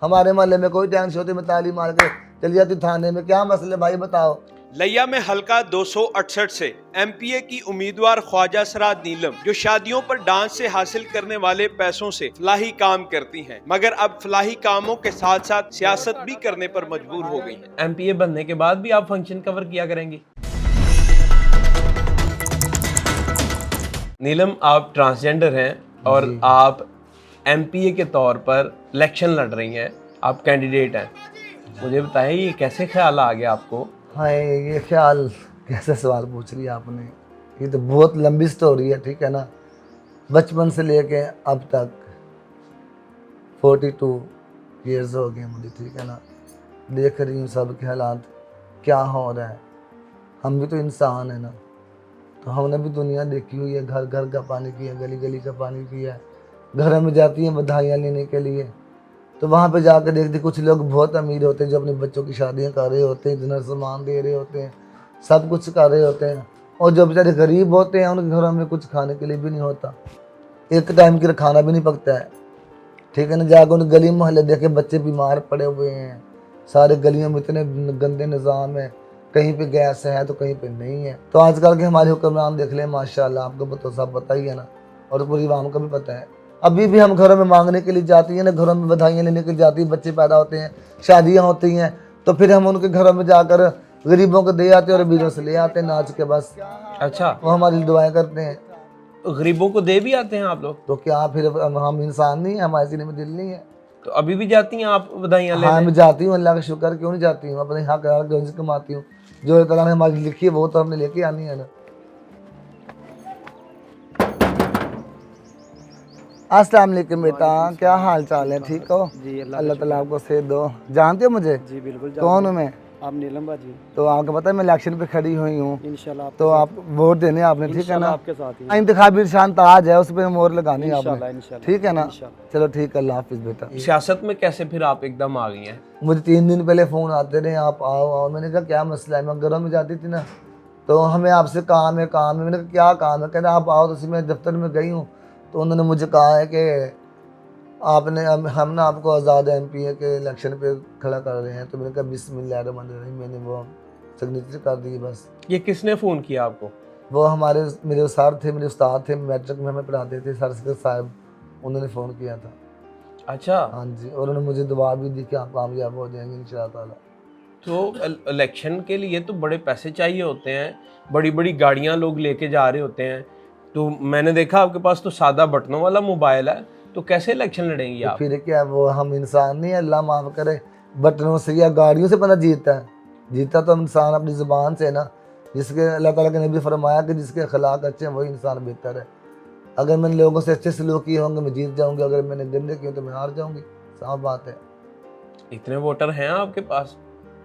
हमारे मोहल्ले में कोई टेंशन होती, मैं ताली मार के चली जाती थाने में, क्या मसले भाई बताओ। लिया में हल्का 268 से एमपीए की उम्मीदवार ख्वाजा सराद नीलम, जो शादियों पर डांस से हासिल करने वाले पैसों से फलाही काम करती हैं, मगर अब फलाही कामों के साथ साथ सियासत भी करने पर मजबूर हो गई हैं। एमपीए बनने के बाद भी आप फंक्शन कवर किया करेंगी। नीलम, आप ट्रांसजेंडर हैं और आप एमपीए के तौर पर इलेक्शन लड़ रही हैं, आप कैंडिडेट हैं। मुझे बताएं, ये कैसे ख्याल आ गया आपको? हाँ, ये ख्याल कैसे सवाल पूछ लिया आपने, ये तो बहुत लंबी स्टोरी है, ठीक है ना। बचपन से लेके अब तक 42 ईयर्स हो गए मुझे, ठीक है ना। देख रही हूँ सब के हालात क्या हो रहा है। हम भी तो इंसान है ना, तो हमने भी दुनिया देखी हुई है, घर घर का पानी पिया, गली गली का पानी पिया। घर में जाती हैं बधाइयाँ लेने के लिए, तो वहाँ पे जाकर देखते कुछ लोग बहुत अमीर होते हैं जो अपने बच्चों की शादियाँ कर रहे होते हैं, इतना सामान दे रहे होते हैं, सब कुछ कर रहे होते हैं। और जो बेचारे गरीब होते हैं उनके घरों में कुछ खाने के लिए भी नहीं होता, एक टाइम के खाना भी नहीं पकता है, ठीक है ना। जाकर उन गली मोहल्ले देखे बच्चे बीमार पड़े हुए हैं, सारे गलियों में इतने गंदे निज़ाम है, कहीं पे गैस है तो कहीं पे नहीं है। तो आजकल के हमारे हुक्मरान देख लें माशाल्लाह, आपको तो सब पता ही है ना, और पूरी आवाम को भी पता है। अभी भी हम घरों में मांगने के लिए जाती हैं ना, घरों में बधाइयाँ लेने के लिए जाती हैं, बच्चे पैदा होते हैं, शादियाँ होती हैं, तो फिर हम उनके घरों में जाकर गरीबों को दे आते हैं और अमीरों से ले आते हैं नाच के। बस अच्छा, वो हमारी दुआएं करते हैं। तो गरीबों को दे भी आते हैं आप लोग? तो क्या फिर हम इंसान नहीं है, हमारे सीने में दिल नहीं है? तो अभी भी जाती हैं आप बधाइयाँ हाँ, लेने? मैं जाती हूँ, अल्लाह का शुक्र, क्यों नहीं जाती हूँ। अपने हक रोज़ी कमाती हूँ, जो अल्लाह ताला ने हमारी लिखी है वो तो हमने लेके आनी है ना। अस्सलाम वालेकुम बेटा, क्या हाल चाल है, ठीक हो? जी अल्लाह ताला आपको सेहत दो। जानते हो मुझे? जी बिल्कुल। कौन हूँ मैं? आप नीलम बाजी। तो आपको पता है मैं इलेक्शन पे खड़ी हुई हूँ, इंशाल्लाह तो आप वोट देने आपने, ठीक है ना। आपके साथ ही इंतखाबी निशान ताज है, उस पर मोहर लगानी है आपने, इंशाल्लाह ठीक है ना। चलो ठीक है, अल्लाह हाफिज़ बेटा। सियासत में कैसे फिर आप एकदम आ गई हैं? मुझे 3 दिन पहले फ़ोन आते रहे, आप आओ आओ। मैंने कहा क्या मसला है, मैं घरों में जाती थी ना, तो हमें आपसे काम है काम है। मैंने कहा क्या काम है, कहते आप आओ। तो मैं दफ्तर में गई हूँ, तो उन्होंने मुझे कहा है कि आपने हम ना आपको आज़ाद एमपीए के इलेक्शन पे खड़ा कर रहे हैं। तो मैंने कहा बिस्मिल्लाहिर्रहमानिर्रहीम, मैंने वो सिग्नेचर कर दी बस। ये किसने फ़ोन किया आपको? वो मेरे सर थे, मेरे उस्ताद थे, मैट्रिक में हमें पढ़ाते थे, सर साहब, उन्होंने फ़ोन किया था। अच्छा, हाँ जी, और उन्होंने मुझे दुआ भी दी कि आप कामयाब हो जाएंगे इंशाअल्लाह ताला। तो इलेक्शन के लिए तो बड़े पैसे चाहिए होते हैं, बड़ी बड़ी गाड़ियाँ लोग लेके जा रहे होते हैं। तो मैंने देखा आपके पास तो सादा बटनों वाला मोबाइल है, तो कैसे इलेक्शन लड़ेंगी तो आप? फिर क्या, वो हम इंसान नहीं है, अल्लाह माफ़ करे। बटनों से या गाड़ियों से बंदा जीतता है? जीता तो इंसान अपनी ज़ुबान से ना, जिसके अल्लाह ताला के नबी फरमाया कि जिसके अखलाक अच्छे हैं वही इंसान बेहतर है। अगर मैंने लोगों से अच्छे सलूक किए होंगे मैं जीत जाऊँगी, अगर मैंने गंदे किए तो मैं हार जाऊँगी, साफ बात है। इतने वोटर हैं आपके पास?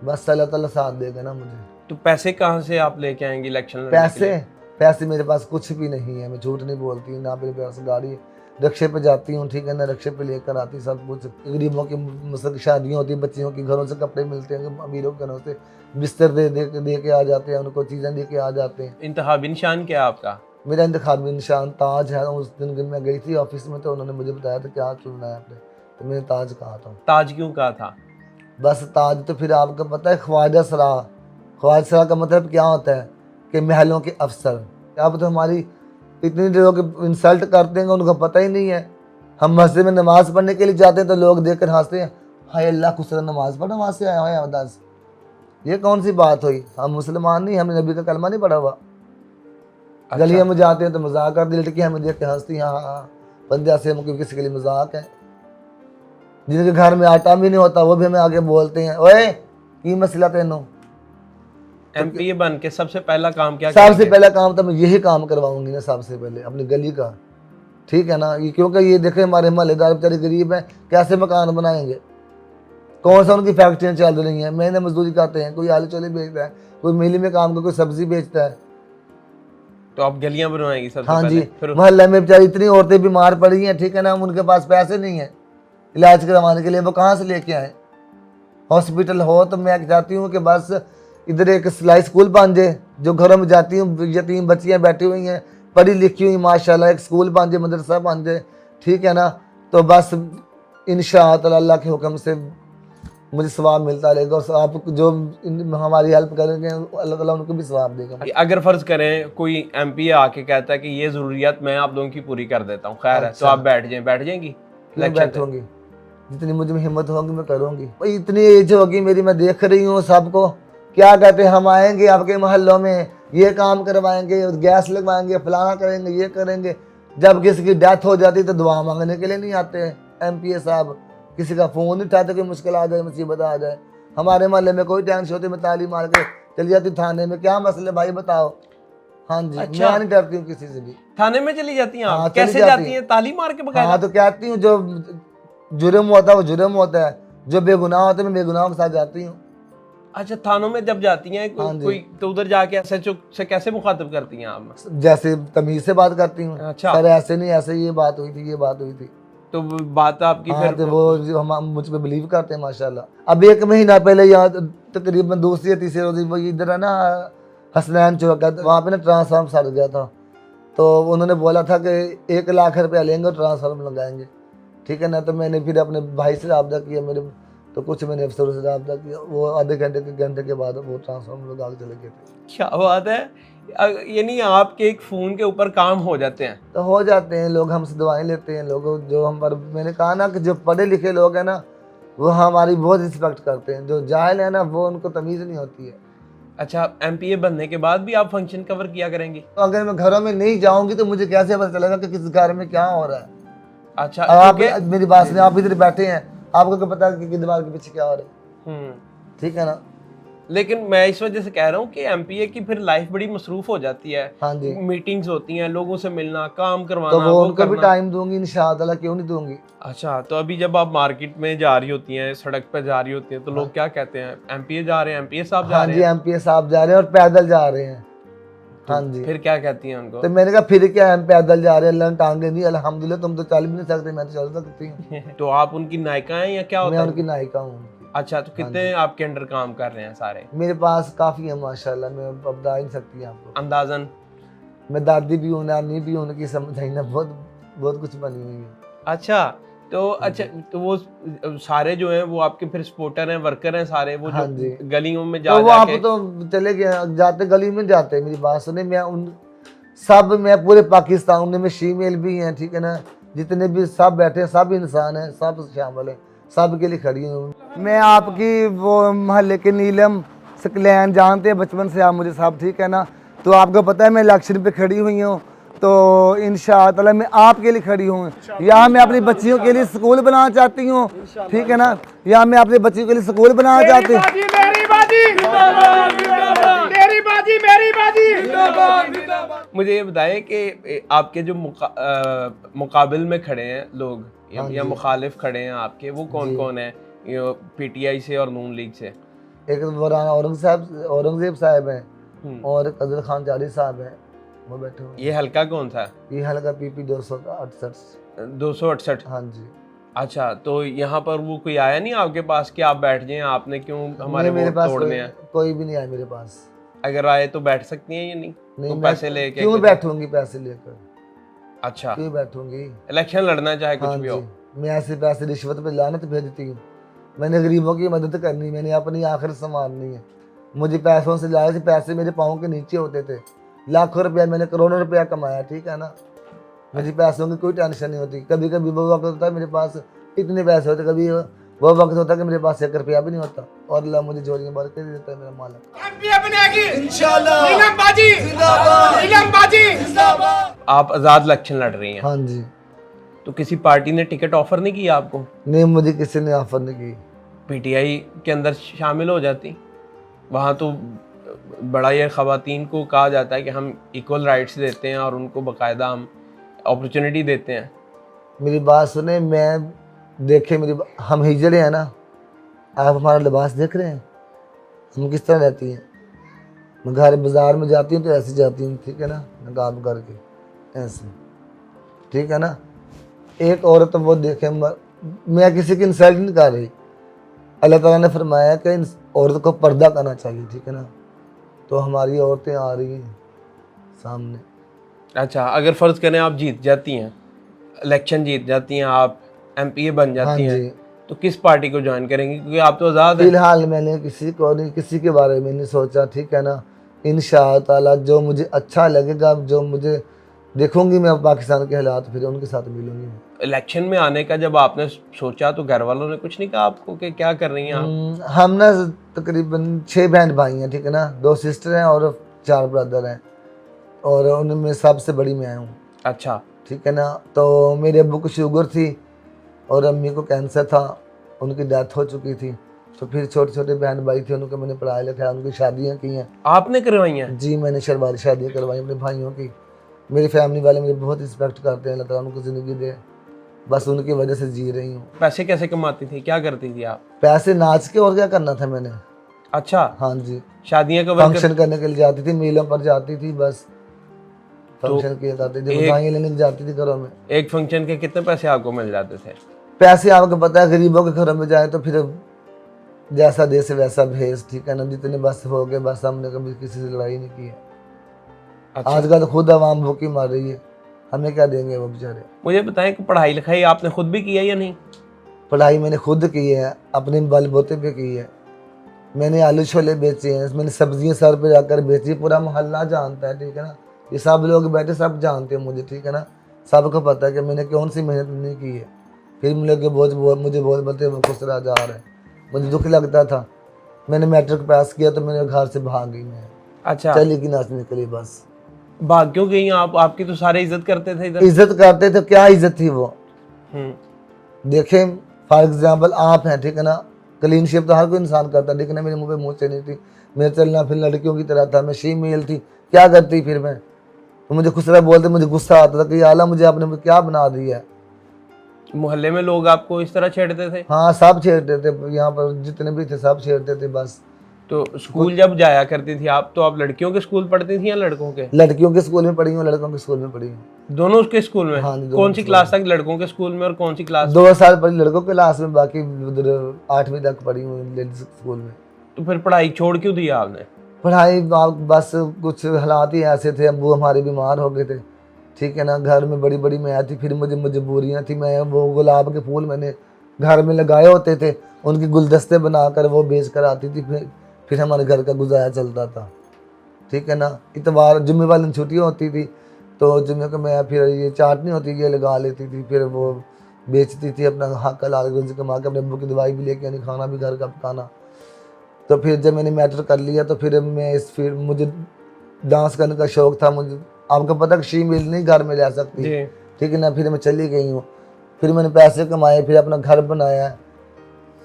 बस अल्लाह ताला साथ देगा ना मुझे। तो पैसे कहाँ से आप लेके आएंगे इलेक्शन लड़ने के लिए? पैसे मेरे पास कुछ भी नहीं है, मैं झूठ नहीं बोलती ना। मेरे पास गाड़ी है, रिक्शे पे जाती हूँ, ठीक है ना, रिक्शे पे लेकर आती सब कुछ। गरीबों की मतलब शादियाँ होती हैं, बच्चियों की घरों से कपड़े मिलते हैं, अमीरों के घरों से बिस्तर दे के आ जाते हैं, उनको चीज़ें दे के आ जाते हैं। इंतखाबी निशान क्या है आपका? मेरा इंतखाबी निशान ताज है। उस दिन मैं गई थी ऑफिस में, तो उन्होंने मुझे बताया था क्या चुनना है आपने, तो मैंने ताज कहा था। ताज क्यों कहा था? बस ताज तो फिर आपको पता है ख्वाजा सरा, ख्वाजा सरा का मतलब क्या होता है कि महलों के अफसर। अब तो हमारी इतनी लोग इंसल्ट करते हैं उनको पता ही नहीं है। हम मस्जिद में नमाज़ पढ़ने के लिए जाते हैं तो लोग देखकर हंसते हैं, हाय अल्लाह कुछ नमाज़ पढ़ो वहाँ से आया है अवदास। ये कौन सी बात हुई, हम मुसलमान नहीं, हमने नबी का कलमा नहीं पढ़ा हुआ। अच्छा। गलियों में जाते हैं तो मजाक कर दी, लड़की हमें देख के हंसती हैं, हाँ हाँ बंदे से हम किसी के लिए मजाक है। जिनके घर में आटा भी नहीं होता वो भी हमें आगे बोलते हैं, ओए की मसला तेनों। एमपीए बन के सबसे पहला काम क्या सबसे करेंगे? पहला काम तो मैं यही काम करवाऊंगी ना, सबसे पहले अपनी गली का, ठीक है ना। ये क्योंकि ये देखे हमारे मोहल्लेदार बेचारे गरीब हैं, कैसे मकान बनाएंगे, कौन सा उनकी फैक्ट्रियाँ चल रही हैं, महीने मजदूरी करते हैं, कोई आलू चोले बेचता है, कोई मेले में काम कर, कोई सब्जी बेचता है। तो आप गलियां बनवाएंगी सबसे हाँ पहले? जी, फिर मोहल्ले में बेचारी इतनी औरतें बीमार पड़ी हैं, ठीक है ना, उनके पास पैसे नहीं है इलाज करवाने के लिए, वो कहाँ से लेके आए। हॉस्पिटल हो तो मैं चाहती हूँ कि बस इधर एक सिलाई स्कूल बन जाए, जो घरों में जाती हूँ यतीम बच्चियाँ बैठी हुई हैं, पढ़ी लिखी हुई माशाल्लाह, एक स्कूल बन जाए, मदरसा बन जाए, ठीक है ना। तो बस इंशाअल्लाह अल्लाह के हुक्म से मुझे सवाब मिलता रहेगा, और आप जो हमारी हेल्प करेंगे अल्लाह ताला उनको भी सवाब देगा। अगर फर्ज करें कोई एमपी आके कहता है कि ये जरूरियात मैं आप लोगों की पूरी कर देता हूँ, खैर है, तो आप बैठ जाएंगी? क्यों बैठूंगी, जितनी मुझे हिम्मत होगी मैं करूंगी। भाई इतनी एज होगी मेरी, मैं देख रही हूँ सबको क्या कहते हैं, हम आएंगे आपके मोहल्लों में, ये काम करवाएंगे, गैस लगवाएंगे, फलाना करेंगे, ये करेंगे। जब किसी की डेथ हो जाती तो दुआ मांगने के लिए नहीं आते हैं एमपीए साहब, किसी का फ़ोन नहीं उठाते, कोई मुश्किल आ जाए, मुसीबत आ जाए। हमारे मोहल्ले में कोई टेंशन होती, मैं ताली मार के चली जाती थाने में, क्या मसले भाई बताओ। हाँ जी, अच्छा। मैं नहीं डरती हूँ किसी से भी। थाने में चली जाती हैं आप? हाँ, चली कैसे जाती जाती हैं? ताली मार के बकायदा? हाँ तो कहती हूँ जो जुर्म होता है वो जुर्म होता है, जो बेगुनाह होता है मैं बेगुनाह के साथ जाती हूँ। अच्छा, थानों में जब जाती हैं हाँ जी। कोई तो उधर जाके एसएचओ से कैसे मुखातिब करती हैं आप? जैसे तमीज से बात करती हूँ। अच्छा। सर ऐसे नहीं, ऐसे ये बात हुई थी, ये बात हुई थी। तो बात आपकी हाँ फिर तो वो जो हम मुझ पे बिलीव करते हैं माशाल्लाह। अब 1 महीना पहले यहाँ तकरीबन दूसरी या तीसरे रोज वो इधर है ना हसनैन चौक है, वहाँ पे ना ट्रांसफार्म सड़ गया था, तो उन्होंने बोला था कि 1 लाख रुपया लेंगे और ट्रांसफार्म लगाएंगे, ठीक है ना। तो मैंने फिर अपने भाई से रब्ता किया, मेरे तो कुछ मैंने अफसरों से रब्ता किया, वो आधे घंटे के बाद वो ट्रांसफार्म लगा के चले गए थे। क्या बात है, यानी आपके एक फ़ोन के ऊपर काम हो जाते हैं? तो हो जाते हैं लोग, हमसे दुआएं लेते हैं लोग, जो हम पर मैंने कहा ना कि जो पढ़े लिखे लोग हैं ना वो हमारी बहुत रिस्पेक्ट करते हैं, जो जाहिल है ना वो उनको तमीज़ नहीं होती है। अच्छा, एमपीए बनने के बाद भी आप फंक्शन कवर किया करेंगी? तो अगर मैं घरों में नहीं जाऊंगी तो मुझे कैसे पता चलेगा कि किस घर में क्या हो रहा है। अच्छा, अब आप क्योंकि मेरी बात सुनिए, आप इधर बैठे हैं, आपको क्या पता कि दिमाग के पीछे क्या हो रहा है, ठीक है ना। लेकिन मैं इस वजह से कह रहा हूँ कि एमपीए की फिर लाइफ बड़ी मसरूफ हो जाती है। हाँ जी, मीटिंग्स होती हैं, लोगों से मिलना, काम तो करवाना, वो वो उनको भी करना। टाइम दूंगी इंशाअल्लाह, क्यों नहीं दूंगी। अच्छा, तो अभी जब आप मार्केट में जा रही होती हैं, सड़क पे जा रही होती हैं, तो लोग क्या कहते हैं? एमपीए जा रहे हैं, एमपीए साहब जा हाँ रहे जी, हैं? एमपीए साहब जा रहे हैं और पैदल जा रहे हैं। हाँ जी, फिर क्या कहती हैं उनको? तो मैंने कहा फिर क्या, हम पैदल जा रहे हैं, अल्लाह ने टांगे दी अल्हम्दुलिल्लाह, तुम तो चल भी नहीं सकते, मैं तो चल सकती हूँ। तो आप उनकी नायिका हैं या क्या मैं होता है? उनकी नायिका हूँ। अच्छा, तो कितने आपके अंडर काम कर रहे हैं सारे? मेरे पास काफ़ी है माशाल्लाह, मैं अब बता ही नहीं सकती आपको। अंदाजन? मैं दादी भी हूँ, नानी भी हूँ, उनकी समझ आई ना, बहुत बहुत कुछ बनी हुई है। अच्छा, तो अच्छा, तो वो सारे जो हैं वो आपके फिर सपोर्टर हैं, वर्कर हैं सारे, वो हाँ जो जी। गलियों में तो वो जा आप के तो चले गए, जाते गली में जाते, मेरी बात सुने, मैं उन सब, मैं पूरे पाकिस्तान में फीमेल भी हैं, ठीक है ना, जितने भी सब बैठे हैं सब इंसान हैं, सब शामिल हैं, सब के लिए खड़ी हूँ मैं। आपकी वो मोहल्ले के नीलम सकलैन जानते हैं बचपन से आप मुझे साहब, ठीक है ना। तो आपको पता है मैं इलेक्शन पे खड़ी हुई हूँ, तो इंशाअल्लाह मैं आपके लिए खड़ी हूँ। यहाँ मैं अपनी बच्चियों के लिए स्कूल बनाना चाहती हूँ, ठीक है ना। यहाँ मैं अपनी बच्चियों के लिए स्कूल बनाना चाहती हूँ। मुझे ये बताएं कि आपके जो मुकाबिल में खड़े हैं लोग या मुखालिफ खड़े हैं आपके, वो कौन कौन है? पीटीआई से और नून लीग से? एक मौलाना औरंगजेब साहब हैं और कदर खान जारी साहब हैं, वो बैठे हुए। ये हल्का कौन सा? ये हल्का पीपी 268। 268? हाँ जी। अच्छा, तो यहाँ पर वो कोई आया नहीं आपके पास कि आप बैठ जाएं, आपने क्यों हमारे मेरे वोट पास तोड़ने हैं? कोई भी नहीं आया मेरे पास। अगर आए तो बैठ सकती हैं या नहीं? नहीं, तो मैं पैसे लेके क्यों बैठूंगी पैसे लेकर? अच्छा, क्यों बैठूंगी? इलेक्शन लड़ना चाहे कुछ हाँ भी हो। जी, मैं ऐसे पैसे रिश्वत पे लानत भेजती हूँ। मैंने गरीबों की मदद करनी, मैंने अपनी आखिर संवारनी है। मुझे पैसों से लाए थे, पैसे मेरे पाँव के नीचे होते थे, लाखों रुपया, मैंने करोड़ों रुपया कमाया, ठीक है ना। मुझे पैसों की कोई टेंशन नहीं होती। कभी कभी वो वक्त होता है मेरे पास इतने पैसे होते, कभी वो वक्त होता है कि मेरे पास 1 रुपया भी नहीं होता, और अल्लाह मुझे जोड़ियाँ भर के देता है मेरा मालिक। आप आज़ाद इलेक्शन लड़ रही हैं, हाँ जी। तो किसी पार्टी ने टिकट ऑफर नहीं किया आपको? नहीं, मुझे किसी ने ऑफर नहीं की। पीटीआई के अंदर शामिल हो जाती, वहाँ तो बड़ा ये ख़वातीन को कहा जाता है कि हम इक्वल राइट्स देते हैं और उनको बाकायदा हम अपॉर्चुनिटी देते हैं। मेरी बात सुने, मैं देखे हम हिजड़े हैं ना, आप हमारा लिबास देख रहे हैं, हम किस तरह रहती हैं। मैं घर बाजार में जाती हूँ तो ऐसे जाती हूँ, ठीक है ना, नकाब करके ऐसे, ठीक है ना। एक औरत वो देखे, मैं किसी की इंसल्ट नहीं कर रही, अल्लाह ताला ने फरमाया कि औरत को पर्दा करना चाहिए, ठीक है ना। तो हमारी औरतें आ रही हैं सामने। अच्छा, अगर फ़र्ज़ करें आप जीत जाती हैं, इलेक्शन जीत जाती हैं आप, एमपीए बन हाँ जाती हैं जी। तो किस पार्टी को ज्वाइन करेंगी, क्योंकि आप तो आज़ाद हैं। फिलहाल मैंने किसी को नहीं, किसी के बारे में नहीं सोचा, ठीक है ना। इंशाअल्लाह ताला जो मुझे अच्छा लगेगा, जो मुझे देखूंगी मैं पाकिस्तान के हालात, फिर उनके साथ मिलूंगी मैं। इलेक्शन में आने का जब आपने सोचा तो घर वालों ने कुछ नहीं कहा आपको कि क्या कर रही हैं आप? हम ना तकरीबन 6 बहन भाई हैं, ठीक है ना। 2 सिस्टर हैं और 4 ब्रदर हैं, और उनमें सबसे बड़ी मैं हूँ, अच्छा। ठीक है ना। तो मेरे अब्बू को शुगर थी और अम्मी को कैंसर था, उनकी डेथ हो चुकी थी। तो फिर छोटे छोटे बहन भाई थे, उनको मैंने पढ़ाया लिखाया, उनकी शादियाँ की हैं। आपने करवाई हैं? जी, मैंने शर्बारी शादियाँ करवाई अपने भाइयों की। मेरी फैमिली वाले मेरी बहुत रिस्पेक्ट करते हैं, अल्लाह ताला उनको ज़िंदगी दे, बस उनकी वजह से जी रही हूँ। पैसे कैसे कमाती थी, क्या करती थी आप? पैसे नाच के, और क्या करना था मैंने। अच्छा, हाँ जी, शादियां कवर कर। फंक्शन करने के लिए जाती थी, मेलों पर जाती थी, बस तो फंक्शन किया करती थी, एक- बधाइयाँ लेने जाती थी घरों में। एक फंक्शन के कितने पैसे आपको मिल जाते थे? पैसे आपको पता है, गरीबों के घरों में जाए तो फिर जैसा देश वैसा भेज, ठीक है ना। जितने बस हो गए, बस हमने कभी किसी से लड़ाई नहीं की है। अच्छा, आजकल खुद आवाम भूखी मार रही है, हमें क्या देंगे वो बेचारे। मुझे बताएं कि पढ़ाई लिखाई आपने खुद भी किया या नहीं? पढ़ाई मैंने खुद की है, अपने बलबूते पे की है। मैंने आलू छोले बेचे हैं, मैंने सब्जियां सर पे जाकर बेची, पूरा मोहल्ला जानता है, ठीक है ना। ये सब लोग बैठे सब जानते हैं मुझे, ठीक है ना। सबको पता है कि मैंने कौन सी मेहनत नहीं की है। फिर मुझे बहुत बोलते वो खुश रह जा रहा है, मुझे दुख लगता था। मैंने मैट्रिक पास किया तो मेरे घर से भाग गई मैं, अच्छा, चली की नाचने के लिए बस। भाग क्यों गई आप? आपकी तो सारे इज्जत करते थे इधर। इज्जत करते थे, क्या इज्जत थी वो। हम्म। देखें, फॉर एग्जाम्पल आप हैं, ठीक है ना। क्लीन शेप तो हर कोई इंसान करता है, ठीक है ना। मेरे मुंह पे मूंछें नहीं थी, मेरा चलना फिर लड़कियों की तरह था, मैं शीमेल थी, क्या करती फिर मैं। तो मुझे खुसरा बोलते, मुझे गुस्सा आता था कि आला मुझे आपने क्या बना दिया है। मोहल्ले में लोग आपको इस तरह छेड़ते थे? हाँ, सब छेड़ते थे, यहाँ पर जितने भी थे सब छेड़ते थे बस। तो स्कूल जब जाया करती थी आप, तो आप लड़कियों के स्कूल पढ़ती थी या लड़कों के? लड़कियों के स्कूल में पढ़ी हूँ, लड़कों के स्कूल में पढ़ी हूँ। दोनों के स्कूल में? हाँ जी, दोनों कौन के सी स्कूल क्लास तक लड़कों के स्कूल में और कौन सी क्लास? 2 साल पढ़ी लड़कों के क्लास में, बाकी उधर 8वीं तक पढ़ी हूँ लेडीज स्कूल में। तो फिर पढ़ाई छोड़ क्यों दी आपने? पढ़ाई बस कुछ हालात ही ऐसे थे, अब्बू हमारे बीमार हो गए थे, ठीक है ना। घर में बड़ी बड़ी मैं थी, फिर मुझे मजबूरियाँ थी। मैं वो गुलाब के फूल मैंने घर में लगाए होते थे, उनके गुलदस्ते बनाकर वो बेच कर आती थी, फिर हमारे घर का गुजारा चलता था, ठीक है ना। इतवार जुम्मे वाले दिन छुट्टी होती थी, तो जुम्मे को मैं फिर ये चाटनी होती है ये लगा लेती थी, फिर वो बेचती थी, अपना हक हलाल रोज़ी कमा के अपने अब्बू की दवाई भी लेके आनी, खाना भी घर का पकाना। तो फिर जब मैंने मैटर कर लिया तो फिर मुझे डांस करने का शौक था। मुझे आपको पता कि शीमेल नहीं घर में रह सकती, जी। ठीक है ना। फिर मैं चली गई हूँ, फिर मैंने पैसे कमाए, फिर अपना घर बनाया।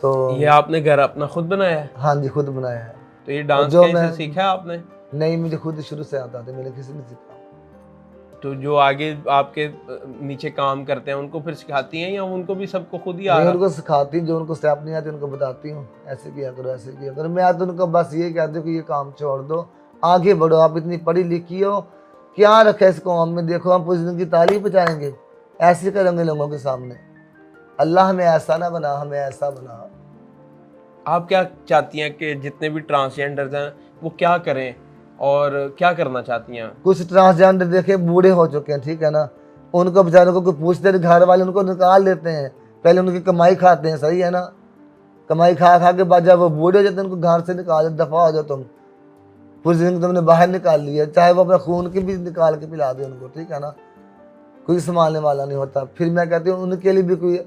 तो ये आपने घर अपना खुद बनाया है? हाँ जी, खुद बनाया है। तो ये डांस जो कहीं से मैं- सीखा है आपने? नहीं, मुझे खुद शुरू से आता था, मैंने किसी ने सिखाया। तो जो आगे आपके नीचे काम करते हैं उनको फिर सिखाती हैं या उनको भी सबको खुद ही आ मैं रहा? उनको सिखाती हूँ, जो उनको स्टेप नहीं आती उनको बताती हूँ, ऐसे किया करो ऐसे किया करो। मैं तो उनको बस ये कहती हूँ कि ये काम छोड़ दो, आगे बढ़ो। आप इतनी पढ़ी लिखी हो, क्या रखा है इस कौम में, देखो हम पूरी जिंदगी तारीफ बचाएंगे, ऐसे करेंगे लोगों के सामने। अल्लाह हमें ऐसा ना बना, हमें ऐसा बना। आप क्या चाहती हैं कि जितने भी ट्रांसजेंडर्स हैं वो क्या करें और क्या करना चाहती हैं? कुछ ट्रांसजेंडर देखे बूढ़े हो चुके हैं, ठीक है ना। उनको बेचारों को कोई पूछते नहीं, घर वाले उनको निकाल देते हैं, पहले उनकी कमाई खाते हैं, सही है ना। कमाई खा खा के बाद जब वो बूढ़े हो जाते हैं, उनको घर से निकाल दे, दफा हो जाओ तुम, पूरी जिंदगी तुमने बाहर निकाल लिया। चाहे वो अपना खून की भी निकाल के पिला दे उनको, ठीक है ना। कोई संभालने वाला नहीं होता। फिर मैं कहती हूँ उनके लिए भी कोई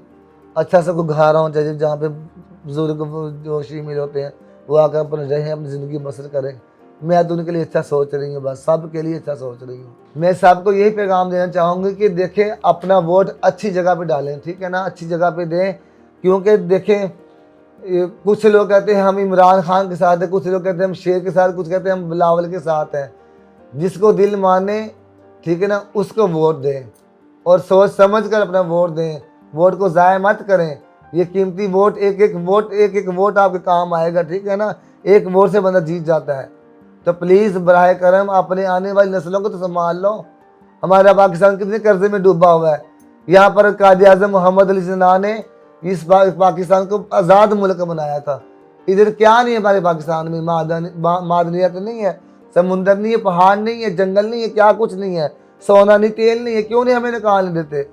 अच्छा सा कोई घर होना चाहिए, जहाँ पे बुजुर्ग जो शीमिल होते हैं वो आकर अपने रहें, अपनी ज़िंदगी बसर करें। मैं तो उनके लिए अच्छा सोच रही हूँ, बस सब के लिए अच्छा सोच रही हूँ। मैं सबको यही पैगाम देना चाहूँगी कि देखें, अपना वोट अच्छी जगह पे डालें, ठीक है ना, अच्छी जगह पे दें। क्योंकि देखें, कुछ लोग कहते हैं हम इमरान खान के साथ हैं, कुछ लोग कहते हैं हम शेर के साथ, कुछ कहते हैं हम बिलावल के साथ हैं। जिसको दिल माने, ठीक है ना, उसको वोट दें और सोच समझ कर अपना वोट दें। वोट को ज़ाया मत करें, ये कीमती वोट, एक एक वोट आपके काम आएगा, ठीक है ना। एक वोट से बंदा जीत जाता है। तो प्लीज़ बराए करम अपने आने वाली नस्लों को तो संभाल लो। हमारा पाकिस्तान कितने कर्जे में डूबा हुआ है। यहाँ पर कायद आज़म मोहम्मद अली जिन्ना ने इस पाकिस्तान को आज़ाद मुल्क बनाया था। इधर क्या नहीं है हमारे पाकिस्तान में, मादनियत नहीं है, समुंदर नहीं है, पहाड़ नहीं है, जंगल नहीं है, क्या कुछ नहीं है, सोना नहीं, तेल नहीं है। क्यों नहीं हमें निकाल देते?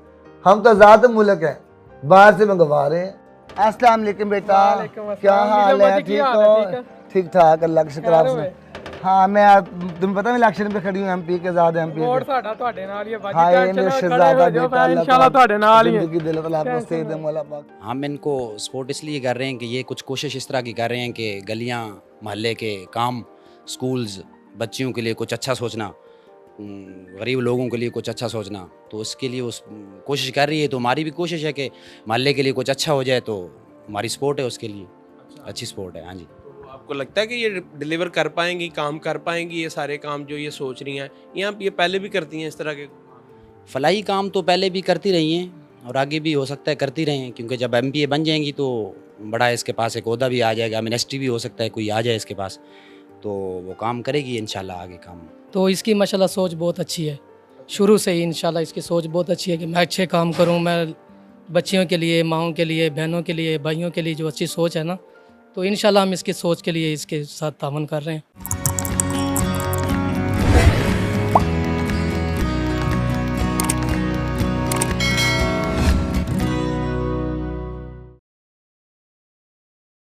हम तो आज़ाद मुल्क हैं, बाहर से मंगवा रहे हैं। अस्सलाम वालेकुम बेटा, वालेकुम अस्सलाम। क्या हाल है? नीलम ठीक भाजी, क्या हाल है? हो? ठीक ठाक, अल्लाह का शुक्र। खैर आपसे हाँ, मैं तुम्हें पता है इलेक्शन पे खड़ी हूँ, एमपी के आजाद एमपी ਵੋਟ ਸਾਡਾ ਤੁਹਾਡੇ ਨਾਲ ਹੀ ਹੈ ਬਾਜੀ हाँ, ये ਟੈਨਸ਼ਨ मेरे ਨਾ शहजादा ਖੜੇ ਹੋ ਜਾਓ बेटा, ਮੈਂ ਇਨਸ਼ਾਅੱਲਾ ਤੁਹਾਡੇ ਨਾਲ ਹੀ ਹਾਂ जिंदगी दिल अल्लाह आपको सेहत दे मौला पाक। हम इनको सपोर्ट इसलिए कर रहे हैं कि ये कुछ कोशिश इस तरह की कर रहे हैं कि गलियां मोहल्ले के काम, स्कूल्स, बच्चियों के लिए कुछ अच्छा सोचना, गरीब लोगों के लिए कुछ अच्छा सोचना, तो उसके लिए उस कोशिश कर रही है। तो हमारी भी कोशिश है कि मोहल्ले के लिए कुछ अच्छा हो जाए, तो हमारी सपोर्ट है उसके लिए, अच्छी सपोर्ट है। हाँ जी। तो आपको लगता है कि ये डिलीवर कर पाएंगी, काम कर पाएंगी ये सारे काम जो ये सोच रही हैं, या ये पहले भी करती हैं इस तरह के? फलाही काम तो पहले भी करती रही हैं और आगे भी हो सकता है करती रहें, क्योंकि जब एमपीए बन जाएंगी तो बड़ा इसके पास एक ओहदा भी आ जाएगा, मिनिस्ट्री भी हो सकता है कोई आ जाए इसके पास, तो वो काम करेगी इंशाल्लाह आगे काम। तो इसकी माशाल्लाह सोच बहुत अच्छी है, शुरू से ही इंशाल्लाह इसकी सोच बहुत अच्छी है कि मैं अच्छे काम करूं, मैं बच्चियों के लिए, माओं के लिए, बहनों के लिए, भाइयों के लिए जो अच्छी सोच है ना, तो इंशाल्लाह हम इसकी सोच के लिए इसके साथ तावन कर रहे हैं।